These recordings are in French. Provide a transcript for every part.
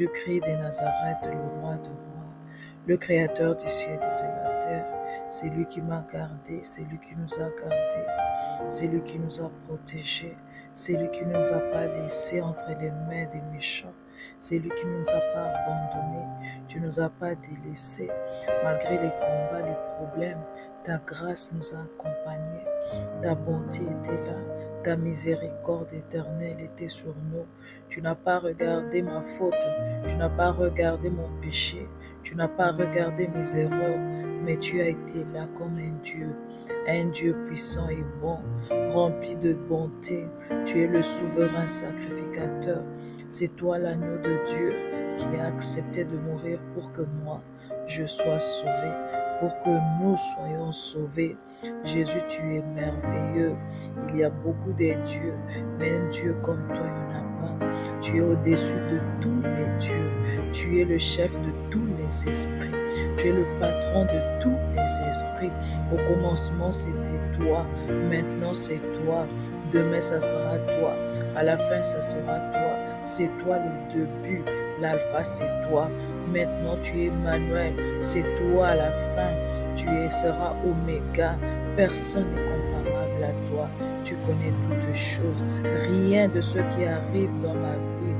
Jésus-Christ de Nazareth, le roi de rois, le créateur du ciel et de la terre. C'est lui qui m'a gardé, c'est lui qui nous a gardés, c'est lui qui nous a protégés, c'est lui qui ne nous a pas laissés entre les mains des méchants. C'est lui qui ne nous a pas abandonnés, tu ne nous as pas délaissés. Malgré les combats, les problèmes, ta grâce nous a accompagnés, ta bonté était là, ta miséricorde éternelle était sur nous. Tu n'as pas regardé ma faute, tu n'as pas regardé mon péché, tu n'as pas regardé mes erreurs, mais tu as été là comme un Dieu puissant et bon, rempli de bonté. Tu es le souverain sacrificateur. C'est toi l'agneau de Dieu qui a accepté de mourir pour que moi, je sois sauvé, pour que nous soyons sauvés. Jésus, tu es merveilleux. Il y a beaucoup de dieux, mais un Dieu comme toi, il n'y en a pas. Tu es au-dessus de tous les dieux. Tu es le chef de tous les esprits. Tu es le patron de tous les esprits. Au commencement, c'était toi. Maintenant, c'est toi. Demain, ça sera toi. À la fin, ça sera toi. C'est toi le début. L'alpha, c'est toi. Maintenant, tu es Emmanuel. C'est toi à la fin. Seras Oméga. Personne n'est comparable à toi. Tu connais toutes choses. Rien de ce qui arrive dans ma vie,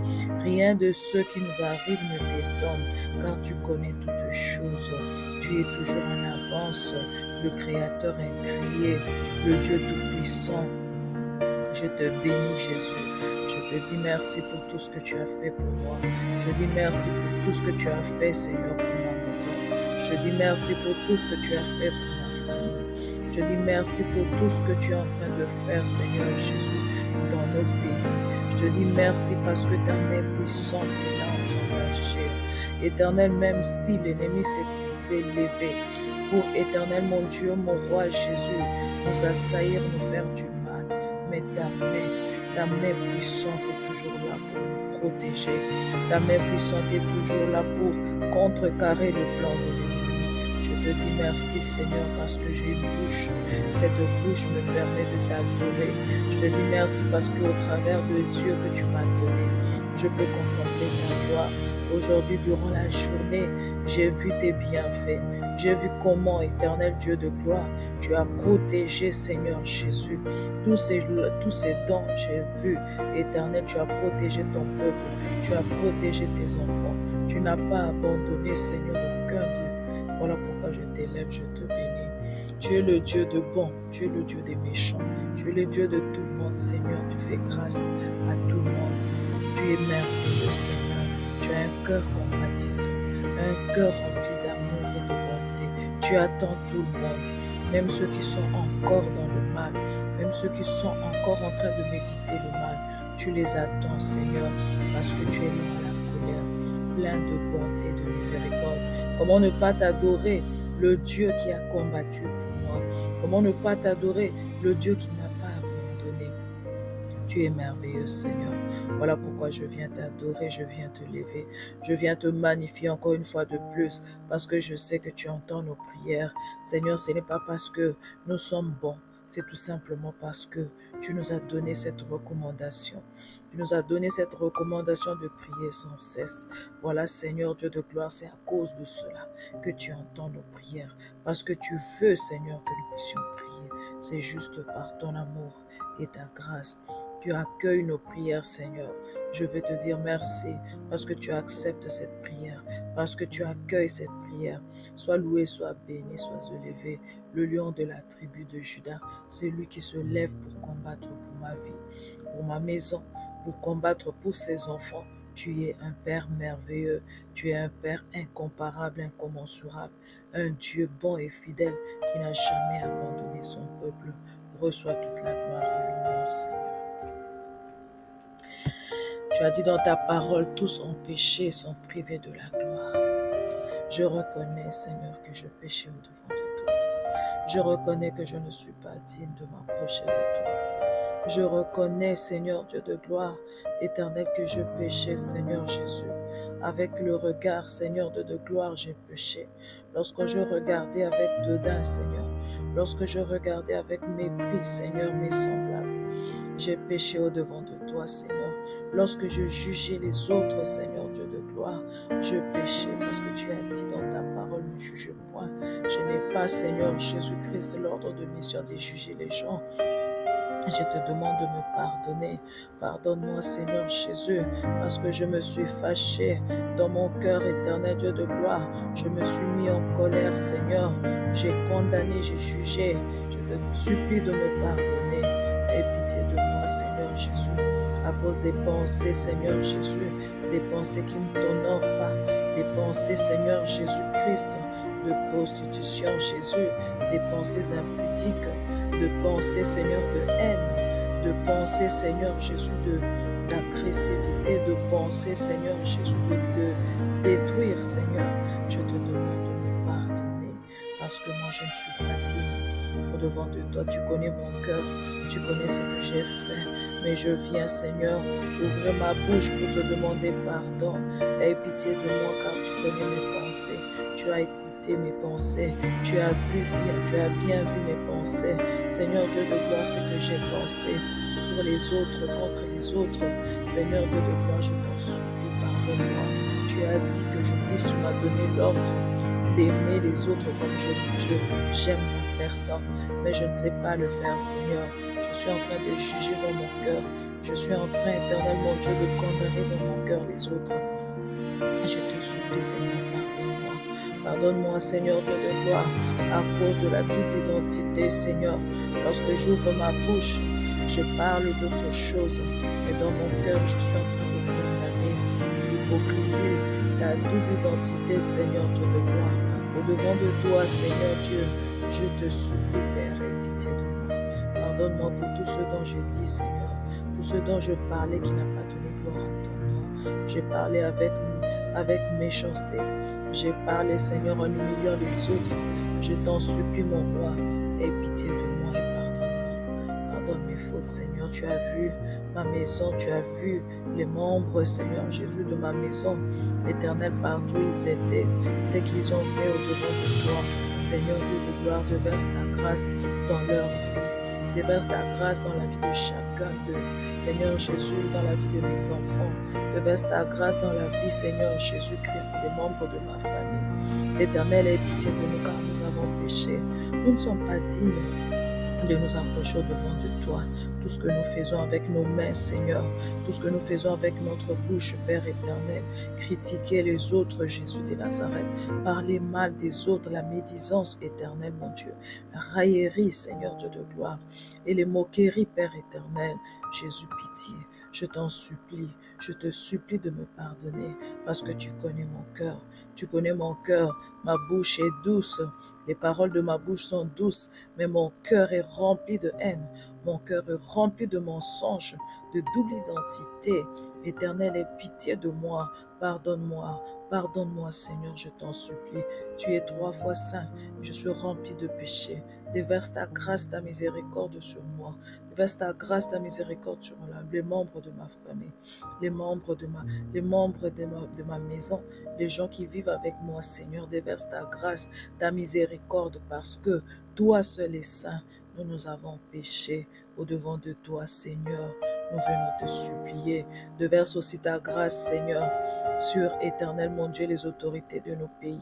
rien de ce qui nous arrive ne t'étonne, car tu connais toutes choses. Tu es toujours en avance, le Créateur incréé, le Dieu Tout-Puissant. Je te bénis, Jésus. Je te dis merci pour tout ce que tu as fait pour moi. Je te dis merci pour tout ce que tu as fait, Seigneur, pour ma maison. Je te dis merci pour tout ce que tu as fait pour ma famille. Je te dis merci pour tout ce que tu es en train de faire, Seigneur Jésus, dans notre pays. Je te dis merci parce que ta main puissante est là en train d'agir. Éternel, même si l'ennemi s'est levé pour éternel, mon Dieu, mon roi Jésus, nous assaillir, nous faire du mal, mais ta main puissante est toujours là pour nous protéger. Ta main puissante est toujours là pour contrecarrer le plan de l'ennemi. Je te dis merci, Seigneur, parce que j'ai une bouche. Cette bouche me permet de t'adorer. Je te dis merci parce qu'au travers des yeux que tu m'as donnés, je peux contempler ta gloire. Aujourd'hui, durant la journée, j'ai vu tes bienfaits. J'ai vu comment, éternel Dieu de gloire, tu as protégé, Seigneur Jésus. Tous ces dons, j'ai vu, éternel, tu as protégé ton peuple. Tu as protégé tes enfants. Tu n'as pas abandonné, Seigneur, aucun d'eux. Voilà pourquoi je t'élève, je te bénis. Tu es le Dieu de bon, tu es le Dieu des méchants. Tu es le Dieu de tout le monde, Seigneur. Tu fais grâce à tout le monde. Tu es merveilleux, Seigneur. Tu as un cœur compatissant, un cœur rempli d'amour et de bonté. Tu attends tout le monde, même ceux qui sont encore dans le mal, même ceux qui sont encore en train de méditer le mal. Tu les attends, Seigneur, parce que tu es long à la colère, plein de bonté et de miséricorde. Comment ne pas t'adorer, le Dieu qui a combattu pour moi? Comment ne pas t'adorer, le Dieu qui ne m'a pas abandonné? Tu es merveilleux, Seigneur. Voilà pourquoi je viens t'adorer, je viens te lever, je viens te magnifier encore une fois de plus, parce que je sais que tu entends nos prières. Seigneur, ce n'est pas parce que nous sommes bons, c'est tout simplement parce que tu nous as donné cette recommandation. Tu nous as donné cette recommandation de prier sans cesse. Voilà, Seigneur Dieu de gloire, c'est à cause de cela que tu entends nos prières, parce que tu veux, Seigneur, que nous puissions prier. C'est juste par ton amour et ta grâce. Tu accueilles nos prières, Seigneur. Je veux te dire merci parce que tu acceptes cette prière, parce que tu accueilles cette prière. Sois loué, sois béni, sois élevé. Le lion de la tribu de Juda, c'est lui qui se lève pour combattre pour ma vie, pour ma maison, pour combattre pour ses enfants. Tu es un Père merveilleux, tu es un Père incomparable, incommensurable, un Dieu bon et fidèle qui n'a jamais abandonné son peuple. Reçois toute la gloire et l'honneur, Seigneur. Tu as dit dans ta parole, tous ont péché et sont privés de la gloire. Je reconnais, Seigneur, que je péchais au-devant de toi. Je reconnais que je ne suis pas digne de m'approcher de toi. Je reconnais, Seigneur Dieu de gloire, éternel, que je péchais, Seigneur Jésus. Avec le regard, Seigneur Dieu de gloire, j'ai péché. Lorsque je regardais avec dédain, Seigneur, lorsque je regardais avec mépris, Seigneur, mes semblables, j'ai péché au-devant de toi, Seigneur. Lorsque je jugeais les autres, Seigneur Dieu de gloire, gloire, je péchais parce que tu as dit dans ta parole, ne juge point. Je n'ai pas, Seigneur Jésus-Christ, l'ordre de mission de juger les gens. Je te demande de me pardonner. Pardonne-moi, Seigneur Jésus, parce que je me suis fâché dans mon cœur, éternel Dieu de gloire. Je me suis mis en colère, Seigneur. J'ai condamné, j'ai jugé. Je te supplie de me pardonner. Aie pitié de moi, Seigneur Jésus, à cause des pensées, Seigneur Jésus, des pensées qui ne t'honorent pas, des pensées, Seigneur Jésus-Christ, de prostitution, Jésus, des pensées impudiques, de pensées, Seigneur, de haine, de pensées, Seigneur Jésus, d'agressivité, de pensées, Seigneur Jésus, de détruire, Seigneur. Je te demande de me pardonner parce que moi, je ne suis pas digne au-devant de toi. Tu connais mon cœur, tu connais ce que j'ai fait. Mais je viens, Seigneur, ouvrir ma bouche pour te demander pardon. Aie pitié de moi car tu connais mes pensées. Tu as écouté mes pensées. Tu as bien vu mes pensées. Seigneur Dieu de gloire, ce que j'ai pensé pour les autres, contre les autres. Seigneur Dieu de gloire, je t'en supplie, pardonne-moi. Tu as dit que je puisse, tu m'as donné l'ordre d'aimer les autres comme j'aime ma personne. Mais je ne sais pas le faire, Seigneur. Je suis en train de juger dans mon cœur. Je suis en train, éternel mon Dieu, de condamner dans mon cœur les autres. Je te supplie, Seigneur, pardonne-moi. Pardonne-moi, Seigneur Dieu de gloire, à cause de la double identité, Seigneur. Lorsque j'ouvre ma bouche, je parle d'autre chose. Mais dans mon cœur, je suis en train de condamner l'hypocrisie, la double identité, Seigneur Dieu de gloire. Au-devant de toi, Seigneur Dieu, je te supplie, Père, aie pitié de moi. Pardonne-moi pour tout ce dont j'ai dit, Seigneur, tout ce dont je parlais qui n'a pas donné gloire à ton nom. J'ai parlé avec méchanceté. J'ai parlé, Seigneur, en humiliant les autres. Je t'en supplie, mon roi, aie pitié de moi et pardonne-moi. Pardonne mes fautes, Seigneur. Tu as vu ma maison, tu as vu les membres, Seigneur Jésus, de ma maison. Éternel, partout ils étaient, ce qu'ils ont fait au-devant de toi. Seigneur Dieu de gloire, déverse ta grâce dans leur vie. Déverse ta grâce dans la vie de chacun d'eux. Seigneur Jésus, dans la vie de mes enfants. Déverse ta grâce dans la vie, Seigneur Jésus-Christ, des membres de ma famille. Éternel, aie pitié de nous car nous avons péché. Nous ne sommes pas dignes de nous approcher au-devant de toi. Tout ce que nous faisons avec nos mains, Seigneur, tout ce que nous faisons avec notre bouche, Père éternel, critiquer les autres, Jésus de Nazareth, parler mal des autres, la médisance éternelle, mon Dieu, la raillerie, Seigneur Dieu de gloire, et les moqueries, Père éternel, Jésus, pitié. Je t'en supplie, je te supplie de me pardonner parce que tu connais mon cœur. Tu connais mon cœur, ma bouche est douce, les paroles de ma bouche sont douces, mais mon cœur est rempli de haine, mon cœur est rempli de mensonges, de double identité. Éternel, aie pitié de moi, pardonne-moi. Pardonne-moi, Seigneur, je t'en supplie. Tu es 3 fois saint, je suis rempli de péchés. Déverse ta grâce, ta miséricorde sur moi. Déverse ta grâce, ta miséricorde sur les membres de ma famille, les membres de ma maison, les gens qui vivent avec moi, Seigneur. Déverse ta grâce, ta miséricorde, parce que toi seul est saint. Nous avons péché au-devant de toi, Seigneur. Nous venons te supplier. Déverse aussi ta grâce, Seigneur, sur, éternel mon Dieu, les autorités de nos pays.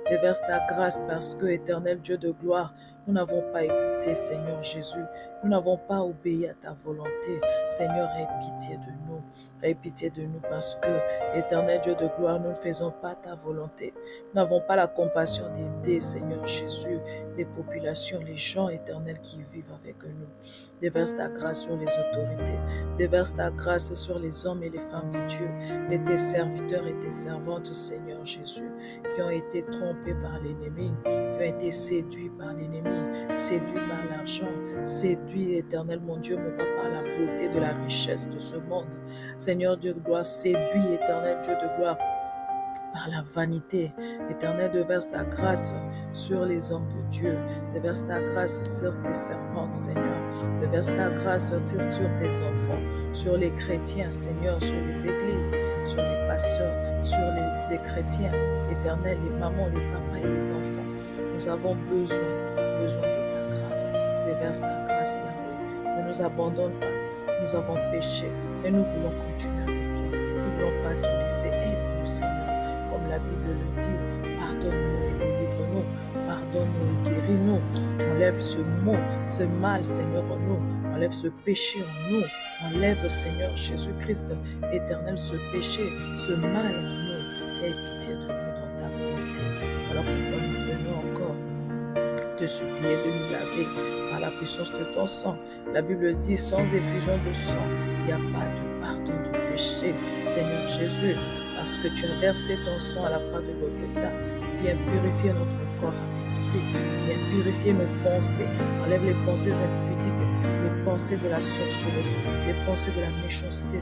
Déverse ta grâce parce que, éternel Dieu de gloire, nous n'avons pas écouté, Seigneur Jésus. Nous n'avons pas obéi à ta volonté. Seigneur, aie pitié de nous. Aie pitié de nous parce que, éternel Dieu de gloire, nous ne faisons pas ta volonté. Nous n'avons pas la compassion d'aider, Seigneur Jésus, les populations, les gens éternels qui vivent avec nous. Déverse ta grâce sur les autorités. Déverse ta grâce sur les hommes et les femmes de Dieu, tes serviteurs et tes servantes, Seigneur Jésus, qui ont été trompés par l'ennemi, qui ont été séduits par l'ennemi, séduits par l'argent, séduits, éternel mon Dieu, mon roi, par la beauté de la richesse de ce monde. Seigneur Dieu de gloire, séduit, éternel Dieu de gloire, par la vanité. Éternel, déverse ta grâce sur les hommes de Dieu. Déverse ta grâce sur tes servantes, Seigneur. Déverse ta grâce sur tes enfants, sur les chrétiens, Seigneur, sur les églises, sur les pasteurs, sur les chrétiens. Éternel, les mamans, les papas et les enfants. Nous avons besoin de ta grâce. Déverse ta grâce, Yahweh. Ne nous abandonne pas. Nous avons péché, mais nous voulons continuer avec toi. Nous ne voulons pas te laisser. Aide-nous, Seigneur. la Bible le dit, pardonne-nous et délivre-nous, pardonne-nous et guéris-nous. Enlève ce mot, ce mal, Seigneur, en nous. Enlève ce péché en nous. Enlève, Seigneur Jésus-Christ, éternel, ce péché, ce mal en nous. Aie pitié de nous dans ta bonté. Voilà pourquoi nous venons encore te supplier de nous laver par la puissance de ton sang. La Bible dit, sans effusion de sang, il n'y a pas de pardon du péché. Seigneur Jésus, parce que tu as versé ton sang à la croix de Golgotha, viens purifier notre corps, âme, esprit. Viens purifier nos pensées. Enlève les pensées impudiques, les pensées de la sorcellerie, les pensées de la méchanceté,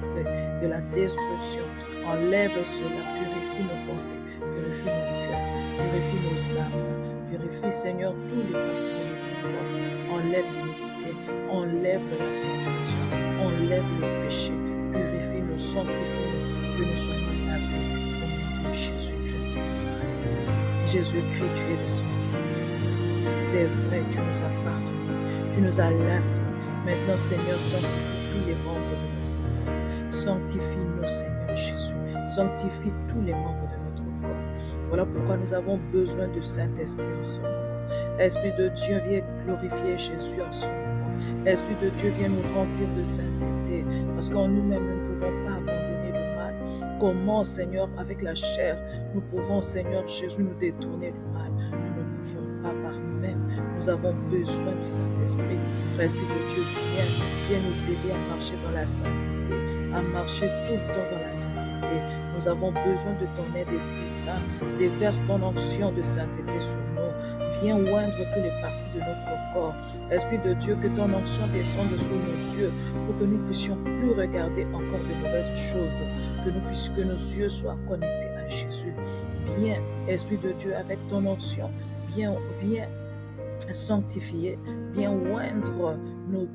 de la destruction. Enlève cela, purifie nos pensées, purifie nos cœurs, purifie nos âmes. Purifie, Seigneur, tous les parties de notre corps. Enlève l'iniquité, enlève la transgression, enlève le péché. Purifie-nous, sanctifie-nous, que nous soyons lavés au nom de Jésus-Christ de Nazareth. Jésus-Christ, tu es le sanctificateur. C'est vrai, tu nous as pardonné, tu nous as lavés. Maintenant, Seigneur, sanctifie tous les membres de notre corps. Sanctifie-nous, Seigneur Jésus. Sanctifie tous les membres de notre corps. Voilà pourquoi nous avons besoin de Saint-Esprit en ce moment. Esprit de Dieu, viens glorifier Jésus en ce moment. Esprit de Dieu, viens nous remplir de sainteté, parce qu'en nous-mêmes, nous ne pouvons pas abandonner le mal. Comment, Seigneur, avec la chair, nous pouvons, Seigneur Jésus, nous détourner du mal? Nous ne pouvons pas par nous-mêmes. Nous avons besoin du Saint-Esprit. L'Esprit de Dieu, viens nous aider à marcher dans la sainteté, à marcher tout le temps dans la sainteté. Nous avons besoin de ton aide, Esprit Saint. Déverse ton onction de sainteté sur nous. Viens oindre toutes les parties de notre corps. Esprit de Dieu, que ton onction descende sur nos yeux pour que nous puissions plus regarder encore de mauvaises choses, que nos yeux soient connectés à Jésus. Viens, Esprit de Dieu, avec ton onction, viens sanctifier, viens oindre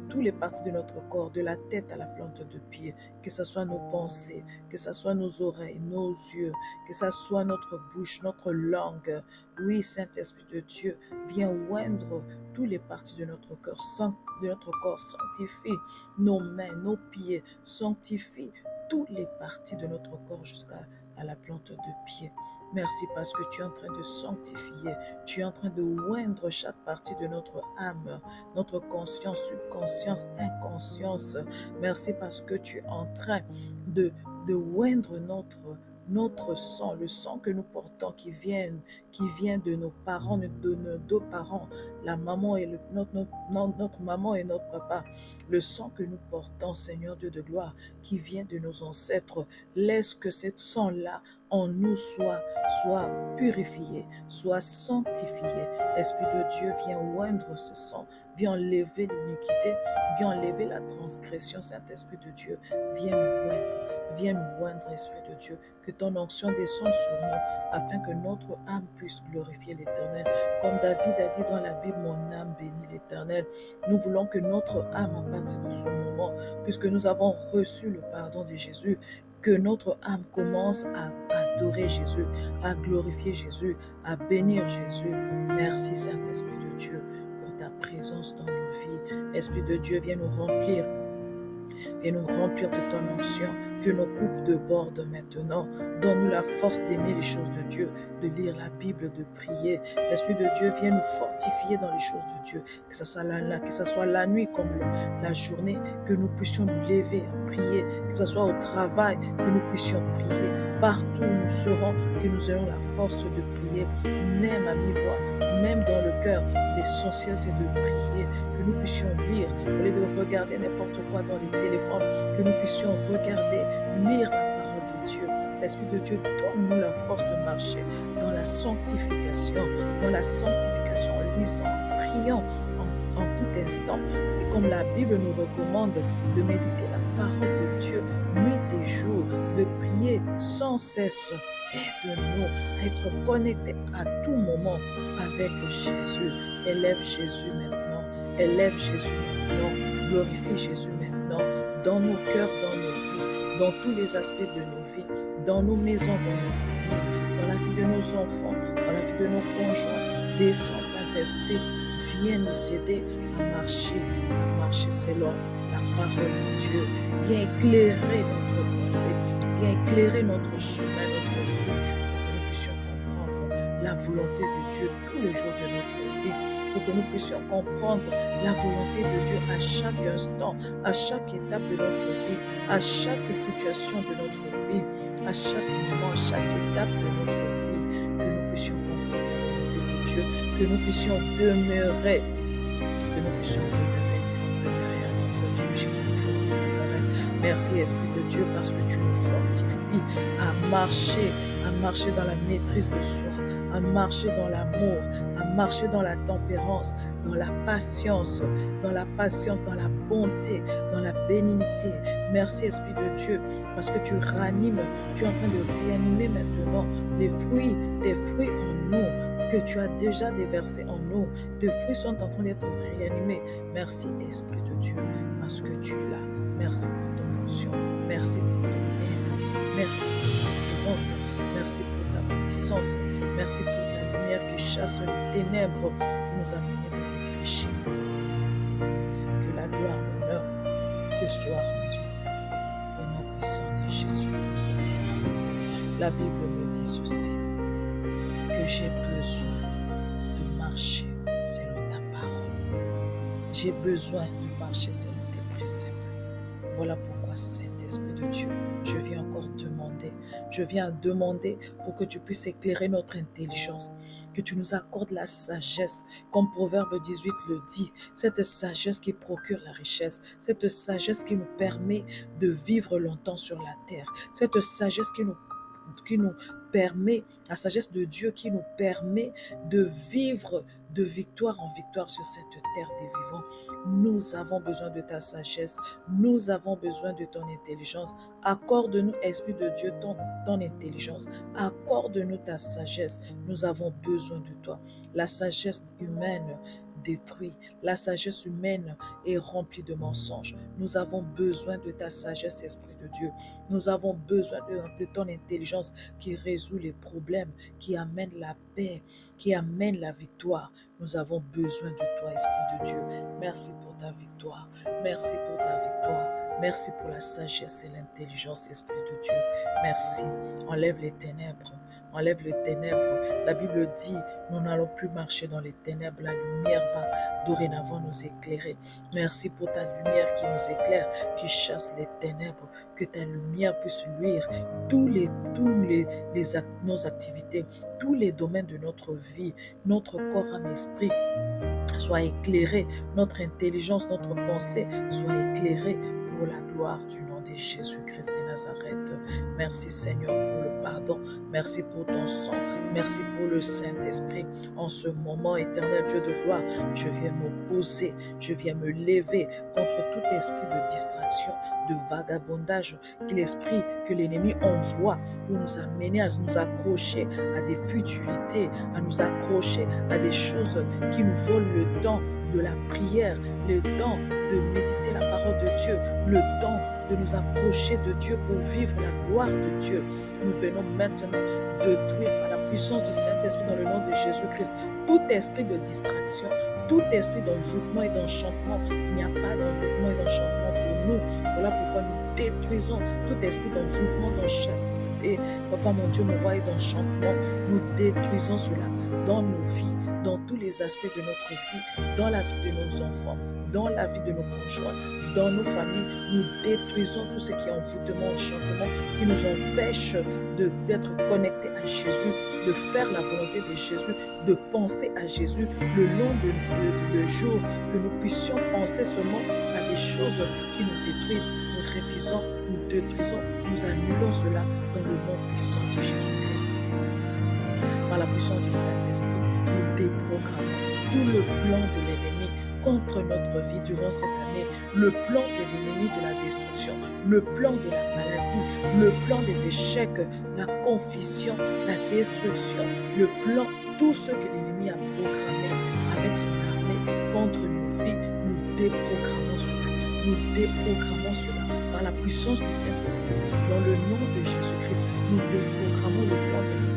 tous les parties de notre corps, de la tête à la plante de pied, que ce soit nos pensées, que ce soit nos oreilles, nos yeux, que ce soit notre bouche, notre langue. Oui, Saint-Esprit de Dieu, viens oindre toutes les parties de notre corps, sanctifie nos mains, nos pieds, sanctifie toutes les parties de notre corps jusqu'à la plante de pied. Merci parce que tu es en train de sanctifier, tu es en train de oindre chaque partie de notre âme, notre conscience, subconscience, inconscience. Merci parce que tu es en train de oindre notre sang, le sang que nous portons qui vient de nos parents, de nos deux parents, la maman et notre maman et notre papa, le sang que nous portons, Seigneur Dieu de gloire, qui vient de nos ancêtres. Laisse que ce sang-là en nous soit purifié, soit sanctifié. Esprit de Dieu, viens oindre ce sang, viens enlever l'iniquité, viens enlever la transgression, Saint-Esprit de Dieu, viens nous oindre, Esprit de Dieu, que ton onction descende sur nous, afin que notre âme puisse glorifier l'Éternel. Comme David a dit dans la Bible, mon âme bénit l'Éternel. Nous voulons que notre âme, à partir de ce moment, puisque nous avons reçu le pardon de Jésus, que notre âme commence à adorer Jésus, à glorifier Jésus, à bénir Jésus. Merci Saint-Esprit de Dieu pour ta présence dans nos vies. Esprit de Dieu, viens nous remplir. Viens nous remplir de ton onction, que nos coupes débordent maintenant. Donne-nous la force d'aimer les choses de Dieu, de lire la Bible, de prier. Esprit de Dieu, viens nous fortifier dans les choses de Dieu, que ce soit la nuit comme la journée, que nous puissions nous lever à prier, que ce soit au travail, que nous puissions prier. Partout où nous serons, que nous ayons la force de prier, même à mi-voix, même dans le cœur. L'essentiel, c'est de prier, que nous puissions lire, au lieu de regarder n'importe quoi dans les téléphones, que nous puissions regarder, lire la parole de Dieu. L'Esprit de Dieu, donne-nous la force de marcher dans la sanctification, en lisant, en priant, en tout instant. Et comme la Bible nous recommande de méditer la parole de Dieu nuit et jour, de prier sans cesse. Aide-nous à être connectés à tout moment avec Jésus. Élève Jésus maintenant. Glorifie Jésus maintenant. Dans nos cœurs, dans nos vies, dans tous les aspects de nos vies, dans nos maisons, dans nos familles, dans la vie de nos enfants, dans la vie de nos conjoints. Descends, Saint-Esprit, viens nous aider à marcher selon la parole de Dieu. Viens éclairer notre pensée, viens éclairer notre chemin, notre vie, pour que nous puissions la volonté de Dieu tous les jours de notre vie, pour que nous puissions comprendre la volonté de Dieu à chaque instant, à chaque étape de notre vie, à chaque situation de notre vie, à chaque moment, à chaque étape de notre vie, que nous puissions comprendre la volonté de Dieu, que nous puissions demeurer à notre Dieu Jésus-Christ de Nazareth. Merci Esprit de Dieu parce que tu nous fortifies à marcher dans la maîtrise de soi, à marcher dans l'amour, à marcher dans la tempérance, dans la patience, dans la bonté, dans la bénignité. Merci Esprit de Dieu parce que tu es en train de réanimer maintenant tes fruits en nous, que tu as déjà déversés en nous. Tes fruits sont en train d'être réanimés. Merci Esprit de Dieu parce que tu es là. Merci pour ton onction. Merci pour ton aide. Merci pour ta présence. Merci pour ta puissance. Merci pour ta lumière qui chasse les ténèbres qui nous a menés dans le péché. Que la gloire, l'honneur te soit rendue au nom puissant de Jésus-Christ de Nazareth. La Bible me dit ceci, que j'ai besoin de marcher selon ta parole. J'ai besoin de marcher selon tes préceptes. Voilà pourquoi, Saint-Esprit de Dieu, je viens demander pour que tu puisses éclairer notre intelligence, que tu nous accordes la sagesse, comme Proverbe 18 le dit, cette sagesse qui procure la richesse, cette sagesse qui nous permet de vivre longtemps sur la terre, cette sagesse qui nous permet, la sagesse de Dieu qui nous permet de vivre de victoire en victoire sur cette terre des vivants. Nous avons besoin de ta sagesse, nous avons besoin de ton intelligence. Accorde-nous, Esprit de Dieu, ton intelligence. Accorde-nous ta sagesse. Nous avons besoin de toi. La sagesse humaine détruit. La sagesse humaine est remplie de mensonges. Nous avons besoin de ta sagesse, Esprit de Dieu. Nous avons besoin de ton intelligence qui résout les problèmes, qui amène la paix, qui amène la victoire. Nous avons besoin de toi, Esprit de Dieu. Merci pour ta victoire. Merci pour ta victoire. Merci pour la sagesse et l'intelligence, Esprit de Dieu. Merci. Enlève les ténèbres. Enlève les ténèbres. La Bible dit, nous n'allons plus marcher dans les ténèbres. La lumière va dorénavant nous éclairer. Merci pour ta lumière qui nous éclaire, qui chasse les ténèbres. Que ta lumière puisse luire nos activités, tous les domaines de notre vie, notre corps, âme, esprit. Soit éclairé, notre intelligence, notre pensée soit éclairée pour la gloire du nom de Jésus-Christ de Nazareth. Merci Seigneur pour le pardon, merci pour ton sang, merci pour le Saint-Esprit. En ce moment, éternel Dieu de gloire, je viens m'opposer, je viens me lever contre tout esprit de distraction, de vagabondage, que l'ennemi envoie pour nous amener à nous accrocher à des futilités, à nous accrocher à des choses qui nous volent le temps de la prière, le temps de méditer la parole de Dieu, le temps de nous approcher de Dieu pour vivre la gloire de Dieu. Nous venons maintenant détruire par la puissance du Saint-Esprit dans le nom de Jésus-Christ tout esprit de distraction, tout esprit d'envoûtement et d'enchantement. Il n'y a pas d'envoûtement et d'enchantement pour nous. Voilà pourquoi nous détruisons tout esprit d'envoûtement, d'enchantement. Et Papa mon Dieu, mon roi, et d'enchantement, nous détruisons cela dans nos vies, dans tous les aspects de notre vie, dans la vie de nos enfants, dans la vie de nos conjoints, dans nos familles. Nous détruisons tout ce qui est envoûtement, enchantement, qui nous empêche d'être connectés à Jésus, de faire la volonté de Jésus, de penser à Jésus le long de jour, que nous puissions penser seulement à des choses qui nous détruisent. Nous refusons, nous détruisons, nous annulons cela dans le nom puissant de Jésus-Christ. Par la puissance du Saint-Esprit, nous déprogrammons tout le plan de l'ennemi contre notre vie durant cette année, le plan de l'ennemi de la destruction, le plan de la maladie, le plan des échecs, la confusion, la destruction, le plan, tout ce que l'ennemi a programmé avec son armée contre nos vies, nous déprogrammons cela. Nous déprogrammons cela par la puissance du Saint-Esprit. Dans le nom de Jésus-Christ, nous déprogrammons le plan de l'ennemi.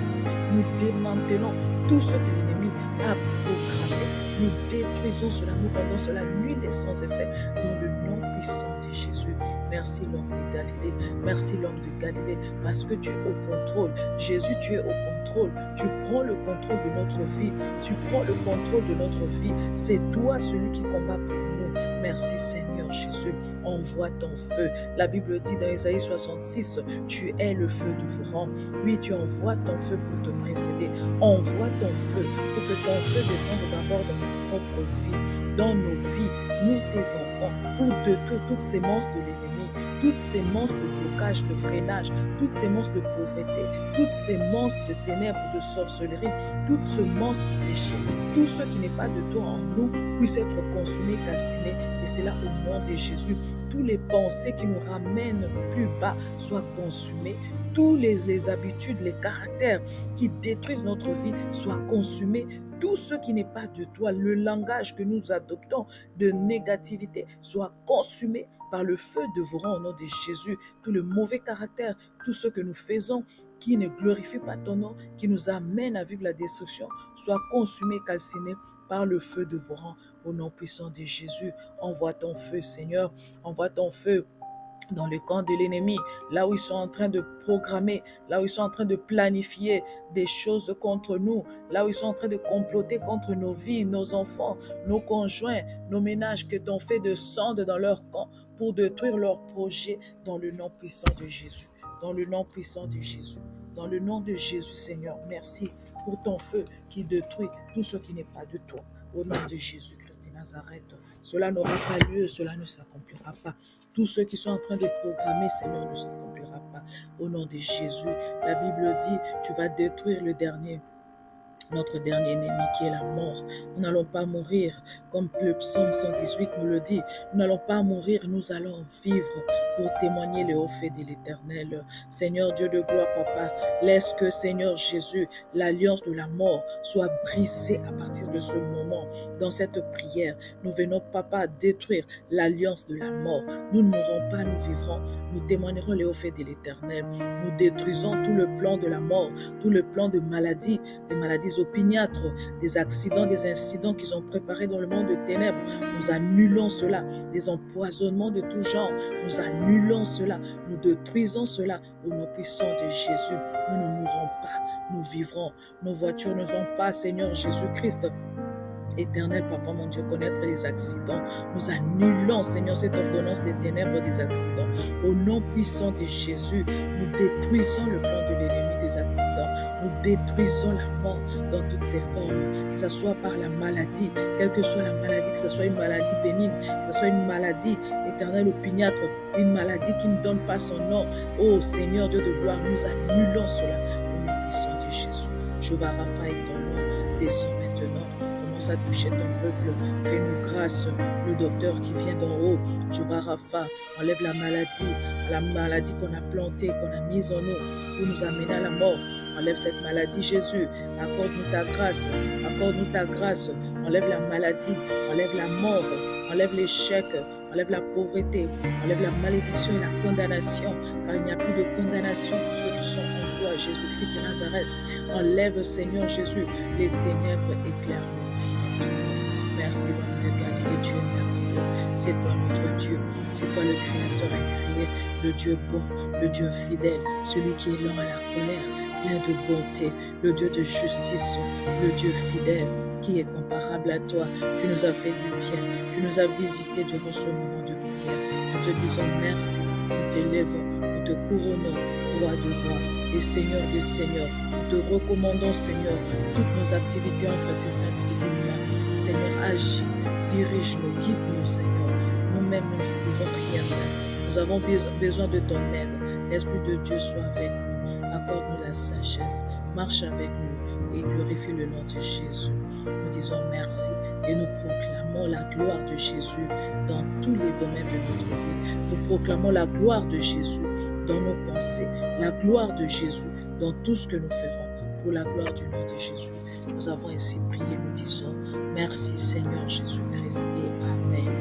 Nous démantelons tout ce que l'ennemi a programmé. Nous détruisons cela, nous rendons cela nul et sans effet dans le nom puissant de Jésus. Merci l'homme de Galilée, merci l'homme de Galilée, parce que tu es au contrôle. Jésus, tu es au contrôle. Tu prends le contrôle de notre vie. Tu prends le contrôle de notre vie. C'est toi celui qui combat pour nous. Merci Seigneur Jésus. Envoie ton feu. La Bible dit dans Isaïe 66, tu es le feu dévorant. Oui, tu envoies ton feu pour te précéder. Envoie ton feu pour que ton feu descende d'abord dans nos propres vies, dans nos vies, nous tes enfants, pour détruire toutes ces monstres de l'ennemi, toutes ces monstres de blocage, de freinage, toutes ces monstres de pauvreté, toutes ces monstres de ténèbres, de sorcellerie, toutes ce monstre de péché, tout ce qui n'est pas de toi en nous puisse être consumé, calciné, et c'est là au nom de Jésus. Tous les pensées qui nous ramènent plus bas soient consumées, tous les habitudes, les caractères qui détruisent notre vie soient consumés. Tout ce qui n'est pas de toi, le langage que nous adoptons de négativité, soit consumé par le feu dévorant au nom de Jésus. Tout le mauvais caractère, tout ce que nous faisons qui ne glorifie pas ton nom, qui nous amène à vivre la destruction, soit consumé, calciné par le feu dévorant au nom puissant de Jésus. Envoie ton feu, Seigneur, envoie ton feu dans le camp de l'ennemi, là où ils sont en train de programmer, là où ils sont en train de planifier des choses contre nous, là où ils sont en train de comploter contre nos vies, nos enfants, nos conjoints, nos ménages, que ton feu descende dans leur camp pour détruire leurs projets dans le nom puissant de Jésus. Dans le nom puissant de Jésus. Dans le nom de Jésus, Seigneur, merci pour ton feu qui détruit tout ce qui n'est pas de toi. Au nom de Jésus-Christ de Nazareth, cela n'aura pas lieu, cela ne s'accomplira pas. Tous ceux qui sont en train de programmer, Seigneur, ne s'accomplira pas. Au nom de Jésus, la Bible dit, tu vas détruire notre dernier ennemi qui est la mort. Nous n'allons pas mourir, comme le psaume 118 nous le dit. Nous n'allons pas mourir, nous allons vivre pour témoigner les hauts faits de l'Éternel. Seigneur Dieu de gloire, Papa, laisse que, Seigneur Jésus, l'alliance de la mort soit brisée à partir de ce moment. Dans cette prière, nous venons, Papa, détruire l'alliance de la mort. Nous ne mourrons pas, nous vivrons. Nous témoignerons les hauts faits de l'Éternel. Nous détruisons tout le plan de la mort, tout le plan de maladie, des maladies opiniâtres, des accidents, des incidents qu'ils ont préparés dans le monde de ténèbres. Nous annulons cela, des empoisonnements de tout genre. Nous annulons cela, nous détruisons cela au nom puissant de Jésus. Nous ne mourrons pas, nous vivrons. Nos voitures ne vont pas, Seigneur Jésus-Christ. Éternel, Papa, mon Dieu, connaître les accidents. Nous annulons, Seigneur, cette ordonnance des ténèbres des accidents. Au nom puissant de Jésus, nous détruisons le plan de l'ennemi des accidents. Nous détruisons la mort dans toutes ses formes, que ce soit par la maladie, quelle que soit la maladie, que ce soit une maladie bénigne, que ce soit une maladie éternelle opiniâtre, une maladie qui ne donne pas son nom. Oh Seigneur Dieu de gloire, nous annulons cela au nom puissant de Jésus. Jéhovah Rapha est ton nom, descends maintenant. À toucher ton peuple, fais-nous grâce. Le docteur qui vient d'en haut, Jéhovah Rapha, enlève la maladie qu'on a plantée, qu'on a mise en nous pour nous amener à la mort. Enlève cette maladie, Jésus. Accorde-nous ta grâce. Accorde-nous ta grâce. Enlève la maladie. Enlève la mort. Enlève l'échec. Enlève la pauvreté. Enlève la malédiction et la condamnation. Car il n'y a plus de condamnation pour ceux qui sont en toi, Jésus-Christ de Nazareth. Enlève, Seigneur Jésus, les ténèbres éclairent nos vies. Merci, l'homme de Galilée, tu es merveilleux. C'est toi notre Dieu. C'est toi le Créateur incréé, le Dieu bon, le Dieu fidèle, celui qui est lent à la colère, plein de bonté, le Dieu de justice, le Dieu fidèle, qui est comparable à toi. Tu nous as fait du bien, tu nous as visités durant ce moment de prière. Nous te disons merci, nous t'élèvons, nous te couronnons, roi de rois et Seigneur de seigneurs. Nous te recommandons, Seigneur, toutes nos activités entre tes saintes divines mains. Seigneur, agis, dirige-nous, guide-nous, Seigneur. Nous-mêmes, nous ne pouvons rien faire. Nous avons besoin de ton aide. L'Esprit de Dieu soit avec nous. Accorde-nous la sagesse. Marche avec nous et glorifie le nom de Jésus. Nous disons merci et nous proclamons la gloire de Jésus dans tous les domaines de notre vie. Nous proclamons la gloire de Jésus dans nos pensées, la gloire de Jésus dans tout ce que nous ferons pour la gloire du nom de Jésus. Nous avons ainsi prié, nous disons merci Seigneur Jésus-Christ et Amen.